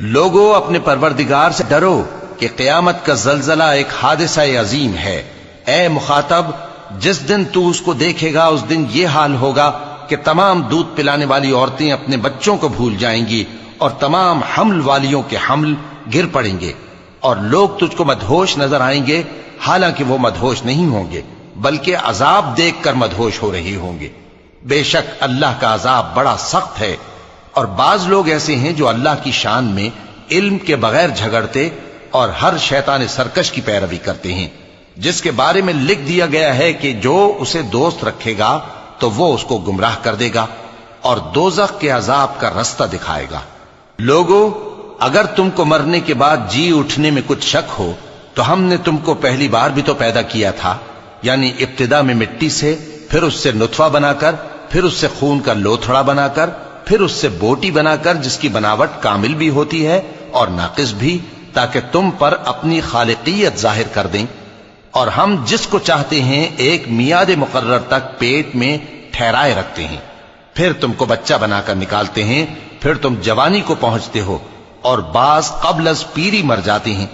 لوگو اپنے پروردگار سے ڈرو کہ قیامت کا زلزلہ ایک حادثہ عظیم ہے۔ اے مخاطب، جس دن تو اس کو دیکھے گا اس دن یہ حال ہوگا کہ تمام دودھ پلانے والی عورتیں اپنے بچوں کو بھول جائیں گی اور تمام حمل والیوں کے حمل گر پڑیں گے، اور لوگ تجھ کو مدہوش نظر آئیں گے، حالانکہ وہ مدہوش نہیں ہوں گے بلکہ عذاب دیکھ کر مدہوش ہو رہے ہوں گے۔ بے شک اللہ کا عذاب بڑا سخت ہے۔ اور بعض لوگ ایسے ہیں جو اللہ کی شان میں علم کے بغیر جھگڑتے اور ہر شیطان سرکش کی پیروی کرتے ہیں، جس کے بارے میں لکھ دیا گیا ہے کہ جو اسے دوست رکھے گا تو وہ اس کو گمراہ کر دے گا اور دوزخ کے عذاب کا رستہ دکھائے گا۔ لوگو، اگر تم کو مرنے کے بعد جی اٹھنے میں کچھ شک ہو تو ہم نے تم کو پہلی بار بھی تو پیدا کیا تھا، یعنی ابتدا میں مٹی سے، پھر اس سے نطفہ بنا کر، پھر اس سے خون کا لوتھڑا بنا کر، پھر اس سے بوٹی بنا کر جس کی بناوٹ کامل بھی ہوتی ہے اور ناقص بھی، تاکہ تم پر اپنی خالقیت ظاہر کر دیں۔ اور ہم جس کو چاہتے ہیں ایک میعاد مقرر تک پیٹ میں ٹھہرائے رکھتے ہیں، پھر تم کو بچہ بنا کر نکالتے ہیں، پھر تم جوانی کو پہنچتے ہو، اور بعض قبل از پیری مر جاتے ہیں،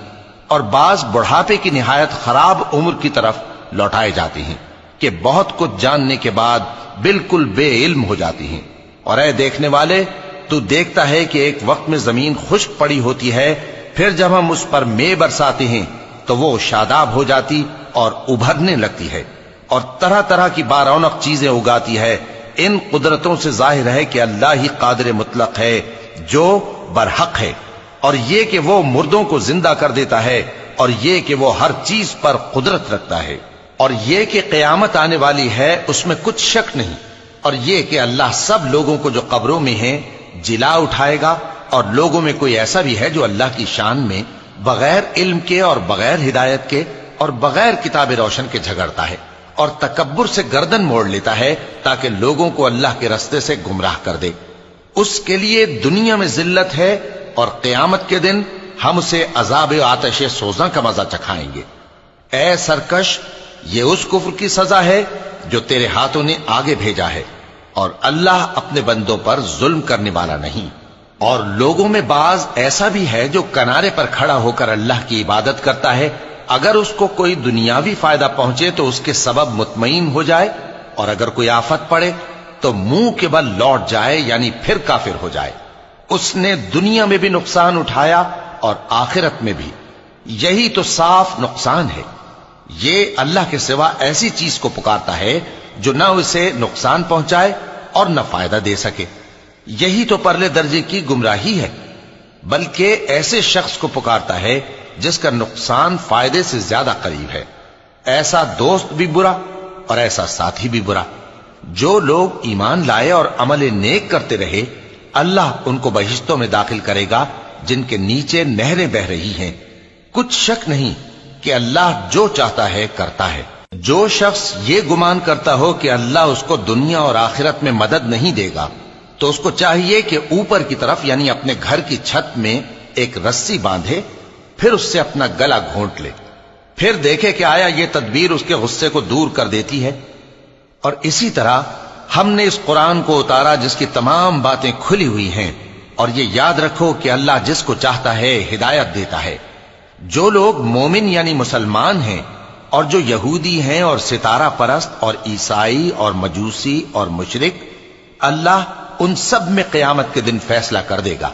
اور بعض بڑھاپے کی نہایت خراب عمر کی طرف لوٹائے جاتے ہیں کہ بہت کچھ جاننے کے بعد بالکل بے علم ہو جاتی ہیں۔ اور اے دیکھنے والے، تو دیکھتا ہے کہ ایک وقت میں زمین خشک پڑی ہوتی ہے، پھر جب ہم اس پر مے برساتے ہیں تو وہ شاداب ہو جاتی اور ابھرنے لگتی ہے اور طرح طرح کی بارونق چیزیں اگاتی ہے۔ ان قدرتوں سے ظاہر ہے کہ اللہ ہی قادر مطلق ہے جو برحق ہے، اور یہ کہ وہ مردوں کو زندہ کر دیتا ہے، اور یہ کہ وہ ہر چیز پر قدرت رکھتا ہے، اور یہ کہ قیامت آنے والی ہے اس میں کچھ شک نہیں، اور یہ کہ اللہ سب لوگوں کو جو قبروں میں ہیں جلا اٹھائے گا، اور لوگوں میں کوئی ایسا بھی ہے جو اللہ کی شان میں بغیر علم کے اور بغیر ہدایت کے اور بغیر کتاب روشن کے جھگڑتا ہے اور تکبر سے گردن موڑ لیتا ہے تاکہ لوگوں کو اللہ کے رستے سے گمراہ کر دے۔ اس کے لیے دنیا میں ذلت ہے، اور قیامت کے دن ہم اسے عذاب آتش سوزاں کا مزہ چکھائیں گے۔ اے سرکش، یہ اس کفر کی سزا ہے جو تیرے ہاتھوں نے آگے بھیجا ہے، اور اللہ اپنے بندوں پر ظلم کرنے والا نہیں۔ اور لوگوں میں بعض ایسا بھی ہے جو کنارے پر کھڑا ہو کر اللہ کی عبادت کرتا ہے، اگر اس کو کوئی دنیاوی فائدہ پہنچے تو اس کے سبب مطمئن ہو جائے، اور اگر کوئی آفت پڑے تو منہ کے بل لوٹ جائے، یعنی پھر کافر ہو جائے۔ اس نے دنیا میں بھی نقصان اٹھایا اور آخرت میں بھی، یہی تو صاف نقصان ہے۔ یہ اللہ کے سوا ایسی چیز کو پکارتا ہے جو نہ اسے نقصان پہنچائے اور نہ فائدہ دے سکے، یہی تو پرلے درجے کی گمراہی ہے۔ بلکہ ایسے شخص کو پکارتا ہے جس کا نقصان فائدے سے زیادہ قریب ہے۔ ایسا دوست بھی برا اور ایسا ساتھی بھی برا۔ جو لوگ ایمان لائے اور عمل نیک کرتے رہے، اللہ ان کو بہشتوں میں داخل کرے گا جن کے نیچے نہریں بہ رہی ہیں۔ کچھ شک نہیں کہ اللہ جو چاہتا ہے کرتا ہے۔ جو شخص یہ گمان کرتا ہو کہ اللہ اس کو دنیا اور آخرت میں مدد نہیں دے گا، تو اس کو چاہیے کہ اوپر کی طرف یعنی اپنے گھر کی چھت میں ایک رسی باندھے، پھر اس سے اپنا گلا گھونٹ لے، پھر دیکھے کہ آیا یہ تدبیر اس کے غصے کو دور کر دیتی ہے۔ اور اسی طرح ہم نے اس قرآن کو اتارا جس کی تمام باتیں کھلی ہوئی ہیں، اور یہ یاد رکھو کہ اللہ جس کو چاہتا ہے ہدایت دیتا ہے۔ جو لوگ مومن یعنی مسلمان ہیں اور جو یہودی ہیں اور ستارہ پرست اور عیسائی اور مجوسی اور مشرک، اللہ ان سب میں قیامت کے دن فیصلہ کر دے گا۔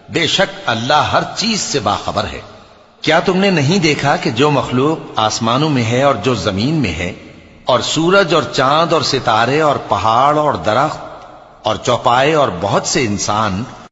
بے شک اللہ ہر چیز سے باخبر ہے۔ کیا تم نے نہیں دیکھا کہ جو مخلوق آسمانوں میں ہے اور جو زمین میں ہے، اور سورج اور چاند اور ستارے اور پہاڑ اور درخت اور چوپائے اور بہت سے انسان